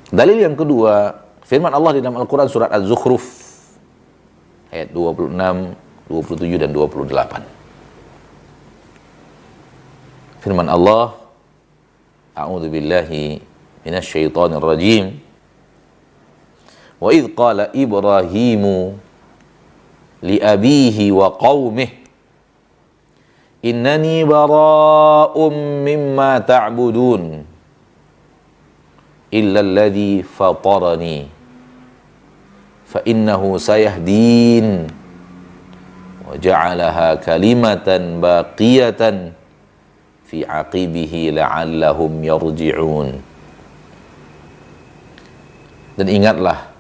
Dalil yang kedua, firman Allah di dalam Al-Quran surat Az-Zukhruf ayat 26, 27 dan 28. Firman Allah, A'udzu billahi minasy syaithanir rajim. Wa idz qala Ibrahimu li abihi wa qaumihi innani bara'um mimma ta'budun illa alladhi fatarani fa innahu sayahdin wa ja'alaha kalimatan baqiyatan fi aqibihi la'allahum yarji'un. Dan ingatlah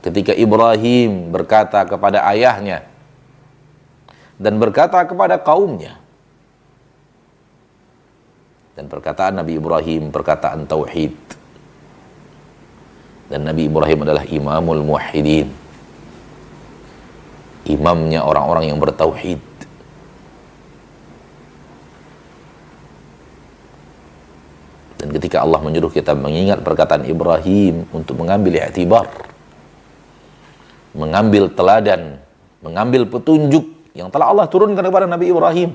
ketika Ibrahim berkata kepada ayahnya dan berkata kepada kaumnya, dan perkataan Nabi Ibrahim perkataan tauhid, dan Nabi Ibrahim adalah imamul muwahhidin, imamnya orang-orang yang bertauhid. Dan ketika Allah menyuruh kita mengingat perkataan Ibrahim untuk mengambil i'tibar, mengambil teladan, mengambil petunjuk yang telah Allah turunkan kepada Nabi Ibrahim,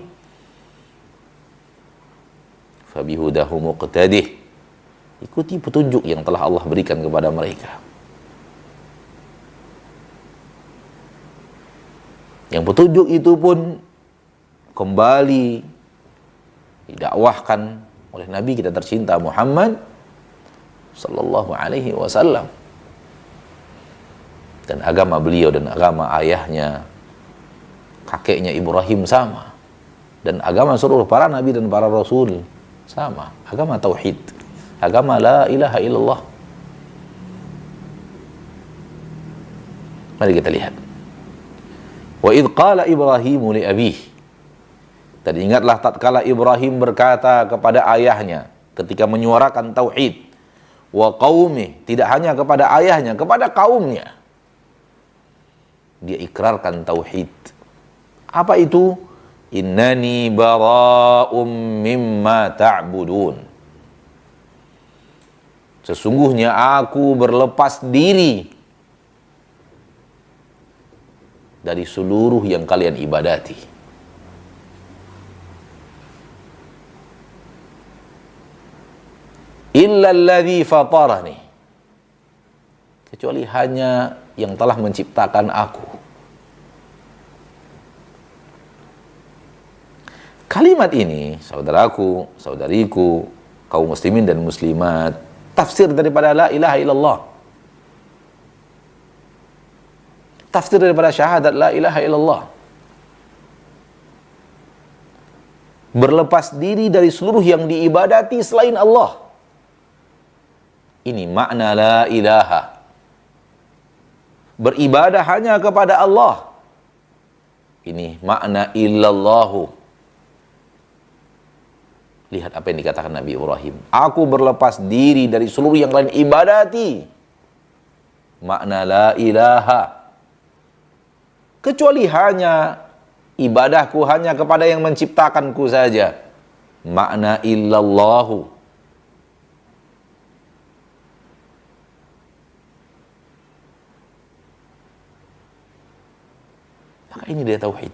fabihudahu muqtadih, ikuti petunjuk yang telah Allah berikan kepada mereka. Yang petunjuk itu pun kembali didakwahkan oleh Nabi kita tercinta Muhammad sallallahu alaihi wasallam. Dan agama beliau dan agama ayahnya, kakeknya Ibrahim sama. Dan agama seluruh para nabi dan para rasul sama. Agama tauhid, agama la ilaha illallah. Mari kita lihat. Wa idz qala Ibrahimu li abihi. Dan ingatlah tatkala Ibrahim berkata kepada ayahnya ketika menyuarakan tauhid, wa qaumi, tidak hanya kepada ayahnya, kepada kaumnya. Dia ikrarkan tauhid. Apa itu? Innani bara'um mimma ta'budun. Sesungguhnya aku berlepas diri dari seluruh yang kalian ibadati. Illa alladhi fatarani, kecuali hanya yang telah menciptakan aku. Kalimat ini, saudaraku, saudariku, kaum muslimin dan muslimat, tafsir daripada la ilaha illallah. Tafsir daripada syahadat la ilaha illallah. Berlepas diri dari seluruh yang diibadati selain Allah. Ini makna la ilaha. Beribadah hanya kepada Allah. Ini makna illallahu. Lihat apa yang dikatakan Nabi Ibrahim. Aku berlepas diri dari seluruh yang lain ibadati. Makna la ilaha. Kecuali hanya ibadahku hanya kepada yang menciptakanku saja. Makna illallahu. Maka ini dia tauhid.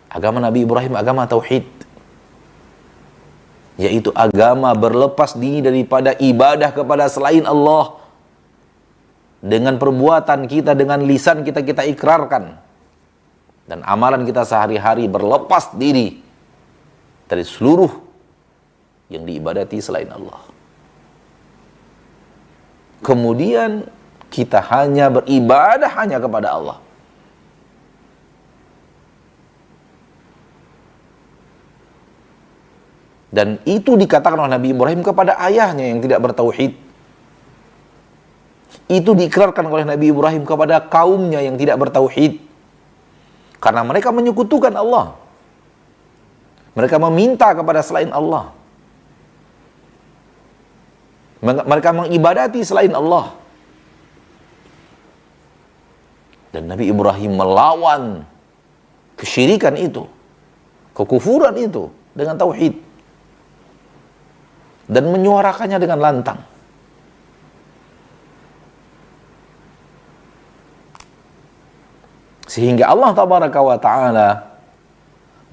Agama Nabi Ibrahim agama tauhid, yaitu agama berlepas diri daripada ibadah kepada selain Allah. Dengan perbuatan kita, dengan lisan kita, kita ikrarkan. Dan amalan kita sehari-hari berlepas diri dari seluruh yang diibadati selain Allah. Kemudian kita hanya beribadah hanya kepada Allah. Dan itu dikatakan oleh Nabi Ibrahim kepada ayahnya yang tidak bertauhid. Itu diikrarkan oleh Nabi Ibrahim kepada kaumnya yang tidak bertauhid. Karena mereka menyekutukan Allah. Mereka meminta kepada selain Allah. Mereka mengibadati selain Allah. Dan Nabi Ibrahim melawan kesyirikan itu, kekufuran itu dengan tauhid. Dan menyuarakannya dengan lantang. Sehingga Allah tabaraka wa ta'ala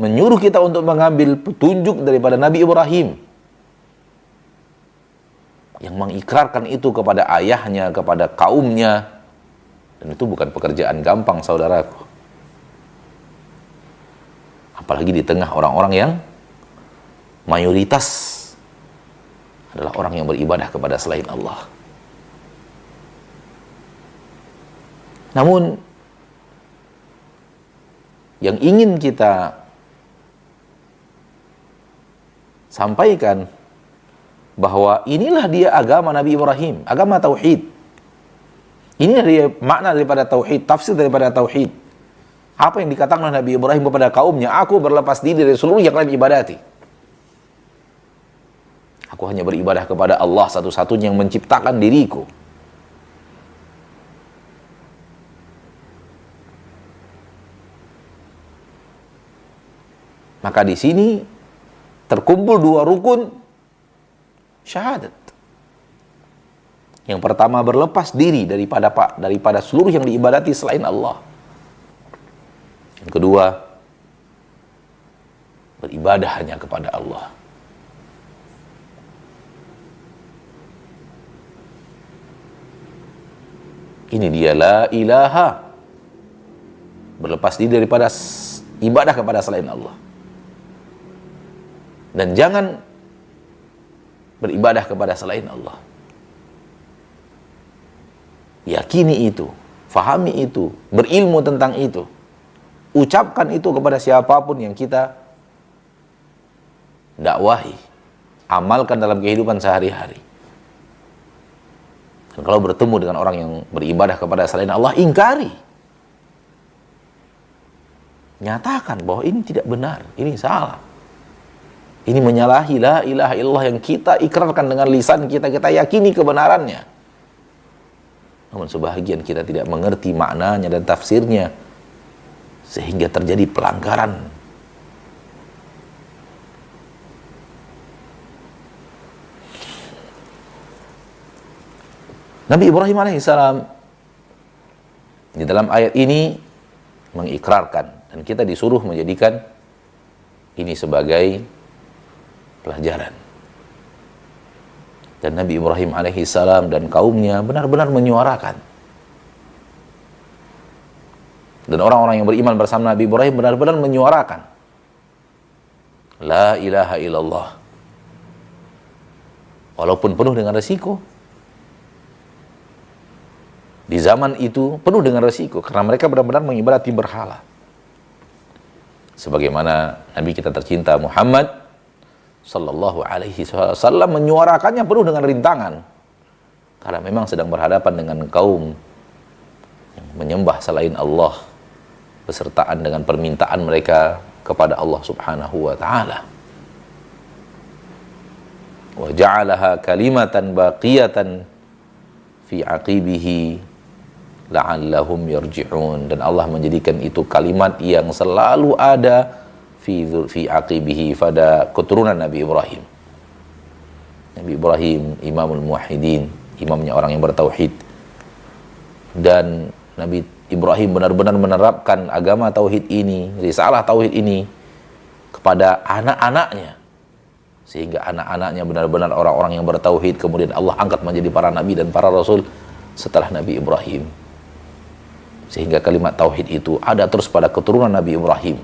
menyuruh kita untuk mengambil petunjuk daripada Nabi Ibrahim yang mengikrarkan itu kepada ayahnya, kepada kaumnya. Dan itu bukan pekerjaan gampang, saudaraku. Apalagi di tengah orang-orang yang mayoritas adalah orang yang beribadah kepada selain Allah. Namun yang ingin kita sampaikan bahwa inilah dia agama Nabi Ibrahim, agama tauhid. Inilah dia makna daripada tauhid, tafsir daripada tauhid. Apa yang dikatakan oleh Nabi Ibrahim kepada kaumnya, aku berlepas diri dari seluruh yang kalian ibadati. Aku hanya beribadah kepada Allah satu-satunya yang menciptakan diriku. Maka di sini terkumpul dua rukun syahadat. Yang pertama, berlepas diri daripada seluruh yang diibadati selain Allah. Yang kedua, beribadah hanya kepada Allah. Ini dia la ilaha, berlepas diri daripada ibadah kepada selain Allah. Dan jangan beribadah kepada selain Allah. Yakini itu, fahami itu, berilmu tentang itu. Ucapkan itu kepada siapapun yang kita dakwahi. Amalkan dalam kehidupan sehari-hari. Dan kalau bertemu dengan orang yang beribadah kepada selain Allah, ingkari. Nyatakan bahwa ini tidak benar, ini salah. Ini menyalahi la ilaha illallah yang kita ikrarkan dengan lisan kita, kita yakini kebenarannya. Namun sebahagian kita tidak mengerti maknanya dan tafsirnya, sehingga terjadi pelanggaran. Nabi Ibrahim alaihissalam di dalam ayat ini mengikrarkan, dan kita disuruh menjadikan ini sebagai pelajaran. Dan Nabi Ibrahim alaihissalam dan kaumnya benar-benar menyuarakan. Dan orang-orang yang beriman bersama Nabi Ibrahim benar-benar menyuarakan la ilaha illallah. Walaupun penuh dengan resiko. Di zaman itu penuh dengan resiko karena mereka benar-benar mengibadati berhala. Sebagaimana Nabi kita tercinta Muhammad sallallahu alaihi wasallam menyuarakannya penuh dengan rintangan. Karena memang sedang berhadapan dengan kaum yang menyembah selain Allah besertaan dengan permintaan mereka kepada Allah Subhanahu wa taala. Wa ja'alaha kalimatan baqiyatan fi aqibihi la'allahum yarji'un, dan Allah menjadikan itu kalimat yang selalu ada fi aqibihi, pada keturunan Nabi Ibrahim. Nabi Ibrahim imamul muwahhidin, imamnya orang yang bertauhid. Dan Nabi Ibrahim benar-benar menerapkan agama tauhid ini, risalah tauhid ini kepada anak-anaknya, sehingga anak-anaknya benar-benar orang-orang yang bertauhid. Kemudian Allah angkat menjadi para nabi dan para rasul setelah Nabi Ibrahim, sehingga kalimat tauhid itu ada terus pada keturunan Nabi Ibrahim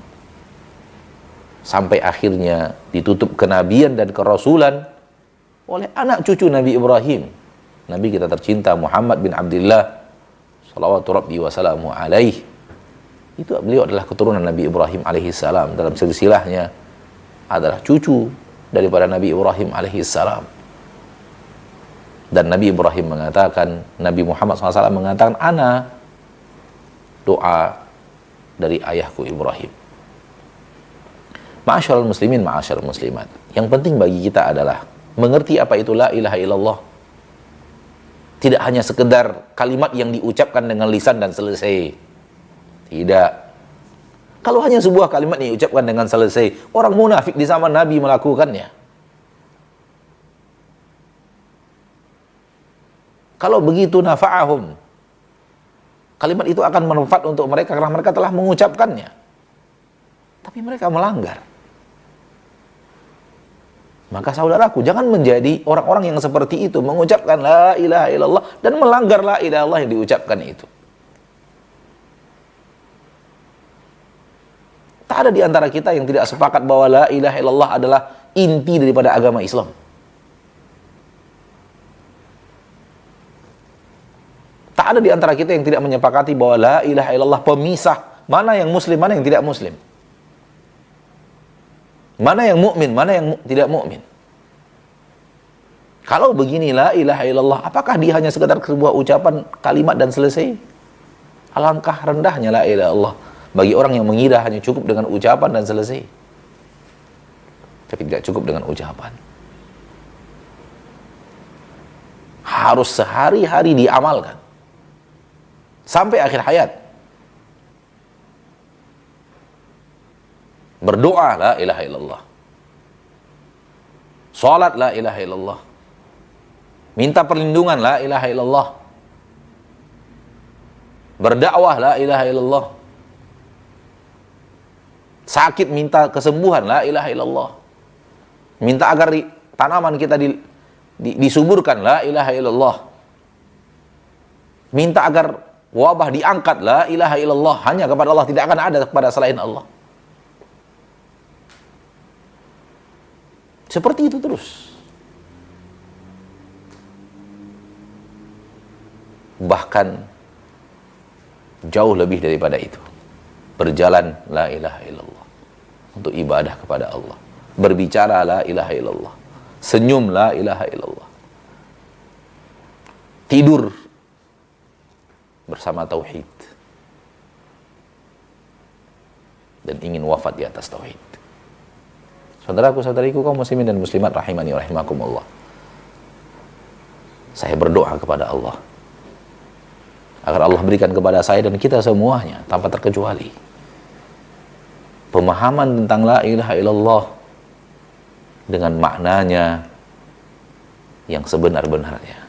sampai akhirnya ditutup kenabian dan kerasulan oleh anak cucu Nabi Ibrahim, Nabi kita tercinta Muhammad bin Abdullah salawatu rabbi wa salamu alaih. Itu beliau adalah keturunan Nabi Ibrahim alaihi salam. Dalam silsilahnya adalah cucu daripada Nabi Ibrahim alaihi salam. Dan Nabi Ibrahim mengatakan, Nabi Muhammad SAW mengatakan, ana doa dari ayahku Ibrahim. Ma'asyarul muslimin, ma'asyarul muslimat, yang penting bagi kita adalah mengerti apa itu la ilaha illallah. Tidak hanya sekedar kalimat yang diucapkan dengan lisan dan selesai. Tidak. Kalau hanya sebuah kalimat yang diucapkan dengan selesai, orang munafik di zaman Nabi melakukannya. Kalau begitu nafa'ahum, Kalimat itu akan bermanfaat untuk mereka karena mereka telah mengucapkannya. Tapi mereka melanggar. Maka saudaraku, jangan menjadi orang-orang yang seperti itu, mengucapkan la ilaha illallah dan melanggar la ilaha illallah yang diucapkan itu. Tak ada di antara kita yang tidak sepakat bahwa la ilaha illallah adalah inti daripada agama Islam. Tak ada di antara kita yang tidak menyepakati bahwa la ilaha illallah pemisah mana yang muslim, mana yang tidak muslim. Mana yang mukmin, mana yang tidak mukmin. Kalau begini la ilaha illallah, apakah dia hanya sekedar sebuah ucapan kalimat dan selesai? Alangkah rendahnya la ilaha illallah bagi orang yang mengira hanya cukup dengan ucapan dan selesai. Tapi tidak cukup dengan ucapan. Harus sehari-hari diamalkan. Sampai akhir hayat. Berdoa la ilaha illallah. Salat la ilaha illallah. Minta perlindungan la ilaha illallah. Berdakwah la ilaha illallah. Sakit minta kesembuhan la ilaha illallah. Minta agar tanaman kita disuburkan la ilaha illallah. Minta agar wabah diangkat la ilaha illallah, hanya kepada Allah, tidak akan ada kepada selain Allah. Seperti itu terus. Bahkan jauh lebih daripada itu. Berjalan la ilaha illallah untuk ibadah kepada Allah. Berbicara la ilaha illallah. Senyum la ilaha illallah. Tidur bersama tauhid dan ingin wafat di atas tauhid. Saudaraku, saudariku, kaum muslimin dan muslimat rahimani wa rahimakumullah. Saya berdoa kepada Allah agar Allah berikan kepada saya dan kita semuanya tanpa terkecuali pemahaman tentang la ilaha illallah dengan maknanya yang sebenar-benarnya.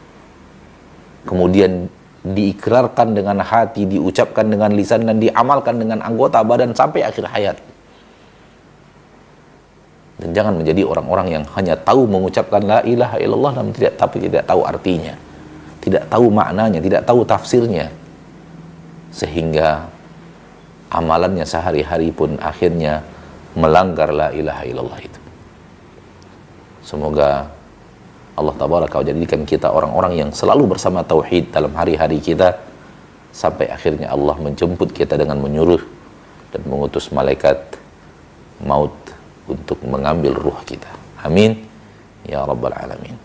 Kemudian diikrarkan dengan hati, diucapkan dengan lisan, dan diamalkan dengan anggota badan sampai akhir hayat. Dan jangan menjadi orang-orang yang hanya tahu mengucapkan la ilaha illallah tapi tidak tahu artinya, tidak tahu maknanya, tidak tahu tafsirnya, sehingga amalannya sehari-hari pun akhirnya melanggar la ilaha illallah itu. Semoga Allah tabaraka wa jadikan kita orang-orang yang selalu bersama tauhid dalam hari-hari kita, sampai akhirnya Allah menjemput kita dengan menyuruh dan mengutus malaikat maut untuk mengambil ruh kita. Amin ya rabbal alamin.